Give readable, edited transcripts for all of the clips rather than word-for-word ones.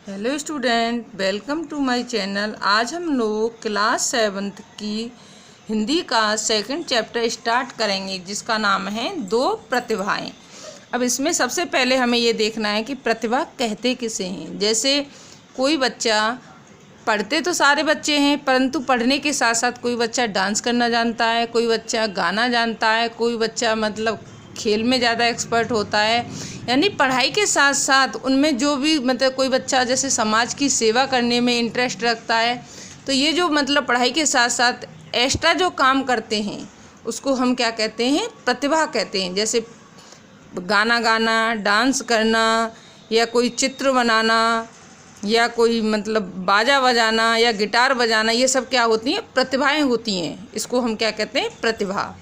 Hello student, welcome to my channel. आज हम लोग क्लास 7th की हिंदी का सेकंड चैप्टर स्टार्ट करेंगे, जिसका नाम है दो प्रतिभाएं। अब इसमें सबसे पहले हमें ये देखना है कि प्रतिभा कहते किसे हैं। जैसे कोई बच्चा, पढ़ते तो सारे बच्चे हैं, परंतु पढ़ने के साथ साथ कोई बच्चा डांस करना जानता है, कोई बच्चा गाना जानता है, कोई बच्चा खेल में ज़्यादा एक्सपर्ट होता है। यानी पढ़ाई के साथ साथ उनमें जो भी कोई बच्चा जैसे समाज की सेवा करने में इंटरेस्ट रखता है, तो ये जो पढ़ाई के साथ साथ एक्स्ट्रा जो काम करते हैं उसको हम क्या कहते हैं, प्रतिभा कहते हैं। जैसे गाना गाना, डांस करना, या कोई चित्र बनाना, या कोई बाजा बजाना या गिटार बजाना, ये सब क्या होती हैं, प्रतिभाएं होती हैं। इसको हम क्या कहते हैं, प्रतिभा।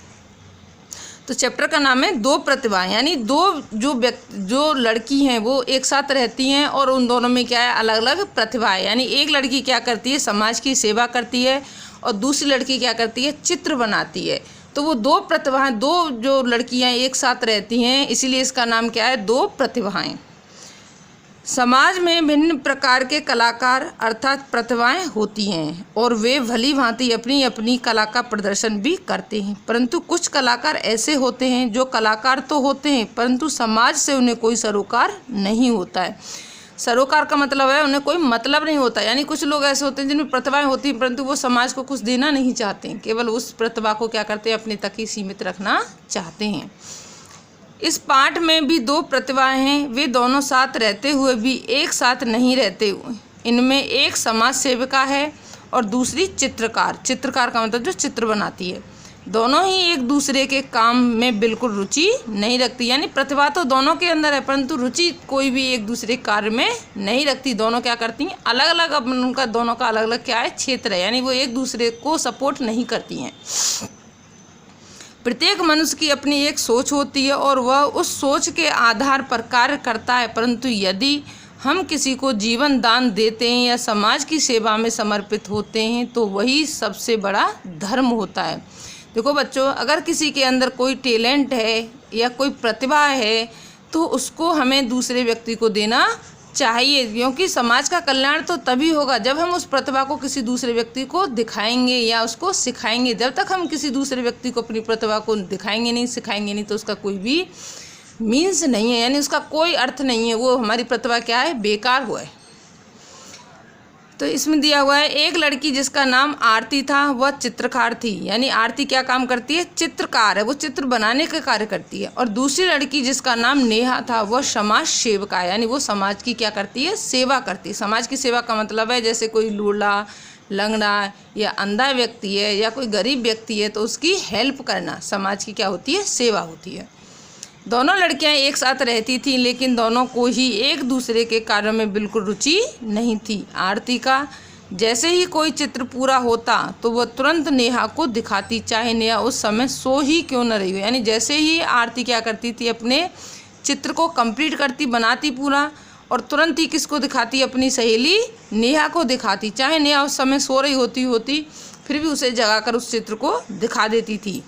तो चैप्टर का नाम है दो प्रतिभाएं। यानी दो जो लड़की हैं वो एक साथ रहती हैं और उन दोनों में क्या है, अलग अलग प्रतिभाएं। यानी एक लड़की क्या करती है, समाज की सेवा करती है, और दूसरी लड़की क्या करती है, चित्र बनाती है। तो वो दो प्रतिभाएं, दो जो लड़कियां एक साथ रहती हैं, इसीलिए इसका नाम क्या है, दो प्रतिभाएं। समाज में भिन्न प्रकार के कलाकार अर्थात प्रतिभाएं होती हैं और वे भली भांति अपनी अपनी कला का प्रदर्शन भी करते हैं। परंतु कुछ कलाकार ऐसे होते हैं जो कलाकार तो होते हैं, परंतु समाज से उन्हें कोई सरोकार नहीं होता है। सरोकार का मतलब है उन्हें कोई मतलब नहीं होता। यानी कुछ लोग ऐसे होते हैं जिनमें प्रतिभाएं होती हैं, परंतु वो समाज को कुछ देना नहीं चाहते हैं, केवल उस प्रतिभा को क्या करते हैं, अपने तक ही सीमित रखना चाहते हैं। इस पाठ में भी दो प्रतिभाएं हैं, वे दोनों साथ रहते हुए भी एक साथ नहीं रहते। इनमें एक समाज सेविका है और दूसरी चित्रकार। चित्रकार का मतलब जो चित्र बनाती है। दोनों ही एक दूसरे के काम में बिल्कुल रुचि नहीं रखती। यानी प्रतिभा तो दोनों के अंदर है, परंतु रुचि कोई भी एक दूसरे कार्य में नहीं रखती। दोनों क्या करती हैं, अलग अलग, अब उनका दोनों का अलग अलग क्या है, क्षेत्र है। यानी वो एक दूसरे को सपोर्ट नहीं करती हैं। प्रत्येक मनुष्य की अपनी एक सोच होती है और वह उस सोच के आधार पर कार्य करता है। परंतु यदि हम किसी को जीवन दान देते हैं या समाज की सेवा में समर्पित होते हैं, तो वही सबसे बड़ा धर्म होता है। देखो बच्चों, अगर किसी के अंदर कोई टैलेंट है या कोई प्रतिभा है, तो उसको हमें दूसरे व्यक्ति को देना चाहिए, क्योंकि समाज का कल्याण तो तभी होगा जब हम उस प्रतिभा को किसी दूसरे व्यक्ति को दिखाएंगे या उसको सिखाएंगे। जब तक हम किसी दूसरे व्यक्ति को अपनी प्रतिभा को दिखाएंगे नहीं, सिखाएंगे नहीं, तो उसका कोई भी मीन्स नहीं है। यानी उसका कोई अर्थ नहीं है। वो हमारी प्रतिभा क्या है, बेकार हुआ है। तो इसमें दिया हुआ है, एक लड़की जिसका नाम आरती था वह चित्रकार थी। यानी आरती क्या काम करती है, चित्रकार है, वो चित्र बनाने का कार्य करती है। और दूसरी लड़की जिसका नाम नेहा था वह समाज सेविका है। यानी वो समाज की क्या करती है, सेवा करती है। समाज की सेवा का मतलब है जैसे कोई लूला, लंगड़ा या अंधा व्यक्ति है या कोई गरीब व्यक्ति है, तो उसकी हेल्प करना समाज की क्या होती है, सेवा होती है। दोनों लड़कियां एक साथ रहती थीं, लेकिन दोनों को ही एक दूसरे के कार्यों में बिल्कुल रुचि नहीं थी। आरती का जैसे ही कोई चित्र पूरा होता तो वह तुरंत नेहा को दिखाती, चाहे नेहा उस समय सो ही क्यों न रही हो। यानी जैसे ही आरती क्या करती थी, अपने चित्र को कंप्लीट करती, बनाती पूरा, और तुरंत ही किसको दिखाती, अपनी सहेली नेहा को दिखाती। चाहे नेहा उस समय सो रही होती फिर भी उसे जगाकर उस चित्र को दिखा देती थी।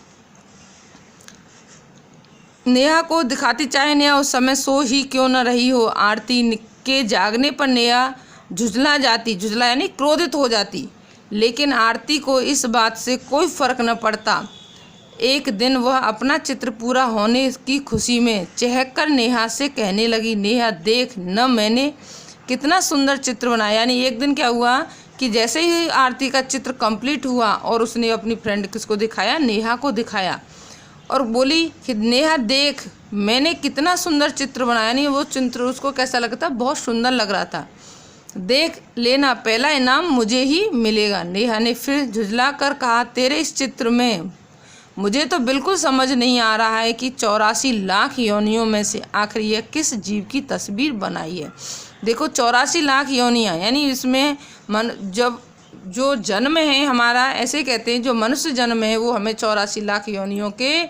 नेहा को दिखाती, चाहे नेहा उस समय सो ही क्यों न रही हो। आरती के जागने पर नेहा झुंझला यानी क्रोधित हो जाती, लेकिन आरती को इस बात से कोई फर्क न पड़ता। एक दिन वह अपना चित्र पूरा होने की खुशी में चहककर नेहा से कहने लगी, नेहा देख न, मैंने कितना सुंदर चित्र बनाया। यानी एक दिन क्या हुआ कि जैसे ही आरती का चित्र कंप्लीट हुआ और उसने अपनी फ्रेंड किसको दिखाया, नेहा को दिखाया, और बोली कि नेहा देख, मैंने कितना सुंदर चित्र बनाया। नहीं, वो चित्र उसको कैसा लगता, बहुत सुंदर लग रहा था। देख लेना, पहला इनाम मुझे ही मिलेगा। नेहा ने फिर झुंझला कर कहा, तेरे इस चित्र में मुझे तो बिल्कुल समझ नहीं आ रहा है कि 84 लाख योनियों में से आखिर यह किस जीव की तस्वीर बनाई है। देखो 84 लाख योनियाँ, यानी इसमें जो जन्म है हमारा, ऐसे कहते हैं जो मनुष्य जन्म है वो हमें 84 लाख योनियों के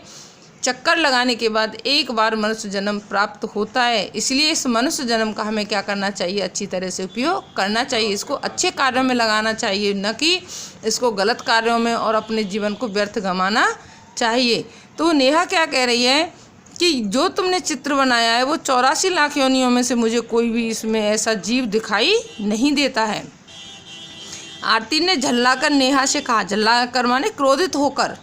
चक्कर लगाने के बाद एक बार मनुष्य जन्म प्राप्त होता है। इसलिए इस मनुष्य जन्म का हमें क्या करना चाहिए, अच्छी तरह से उपयोग करना चाहिए। इसको अच्छे कार्यों में लगाना चाहिए, न कि इसको गलत कार्यों में और अपने जीवन को व्यर्थ गंवाना चाहिए। तो नेहा क्या कह रही है कि जो तुमने चित्र बनाया है वो 84 लाख योनियों में से मुझे कोई भी इसमें ऐसा जीव दिखाई नहीं देता है। आरती ने झल्लाकर नेहा से कहा, झल्लाकर माने क्रोधित होकर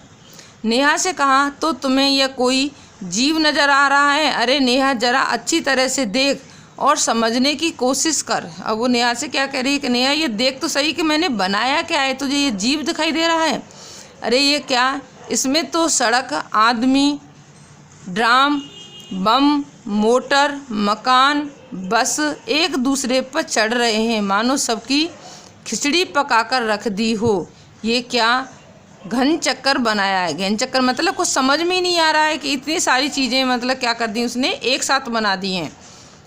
नेहा से कहा, तो तुम्हें यह कोई जीव नज़र आ रहा है? अरे नेहा, जरा अच्छी तरह से देख और समझने की कोशिश कर। अब वो नेहा से क्या कह रही है कि नेहा ये देख तो सही कि मैंने बनाया क्या है, तुझे ये जीव दिखाई दे रहा है? अरे ये क्या, इसमें तो सड़क, आदमी, ड्राम, बम, मोटर, मकान, बस एक दूसरे पर चढ़ रहे हैं, मानो सबकी खिचड़ी पकाकर रख दी हो। ये क्या घन चक्कर बनाया है? घन चक्कर मतलब कुछ समझ में ही नहीं आ रहा है कि इतनी सारी चीज़ें मतलब क्या कर दी उसने, एक साथ बना दी हैं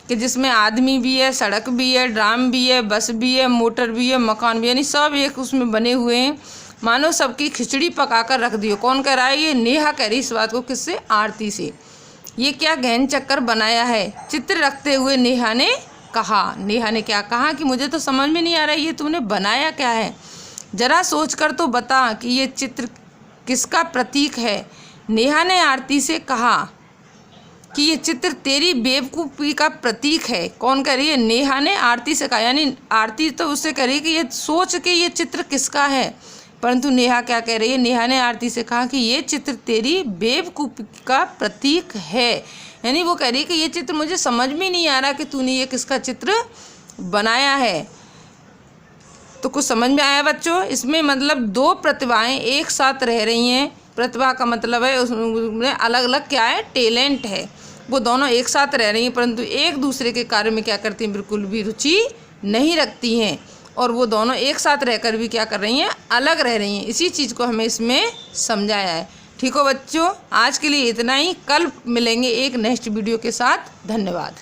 कि जिसमें आदमी भी है, सड़क भी है, ड्राम भी है, बस भी है, मोटर भी है, मकान भी है, यानी सब एक उसमें बने हुए हैं, मानो सबकी खिचड़ी पकाकर रख दी हो। कौन कह रहा है? ये नेहा कह रही इस बात को। किससे? आरती से। ये क्या गहन चक्कर बनाया है? चित्र रखते हुए नेहा ने कहा। नेहा ने क्या कहा कि मुझे तो समझ में नहीं आ रहा है ये तुमने बनाया क्या है, जरा सोच कर तो बता कि ये चित्र किसका प्रतीक है। नेहा ने आरती से कहा कि ये चित्र तेरी बेवकूफ़ी का प्रतीक है। कौन कह रही है? नेहा ने आरती से कहा, यानी आरती तो उससे कह रही है कि ये सोच के ये चित्र किसका है, परंतु नेहा क्या कह रही है? नेहा ने आरती से कहा कि ये चित्र तेरी बेवकूफ़ी का प्रतीक है। यानी वो कह रही है कि ये चित्र मुझे समझ में नहीं आ रहा कि तूने ये किसका चित्र बनाया है। तो कुछ समझ में आया बच्चों? इसमें मतलब दो प्रतिभाएं एक साथ रह रही हैं। प्रतिभा का मतलब है उसमें अलग अलग क्या है, टैलेंट है। वो दोनों एक साथ रह रही हैं परंतु एक दूसरे के कार्य में क्या करती हैं, बिल्कुल भी रुचि नहीं रखती हैं। और वो दोनों एक साथ रहकर भी क्या कर रही हैं, अलग रह रही हैं। इसी चीज़ को हमें इसमें समझाया है। ठीक हो बच्चों, आज के लिए इतना ही। कल मिलेंगे एक नेक्स्ट वीडियो के साथ। धन्यवाद।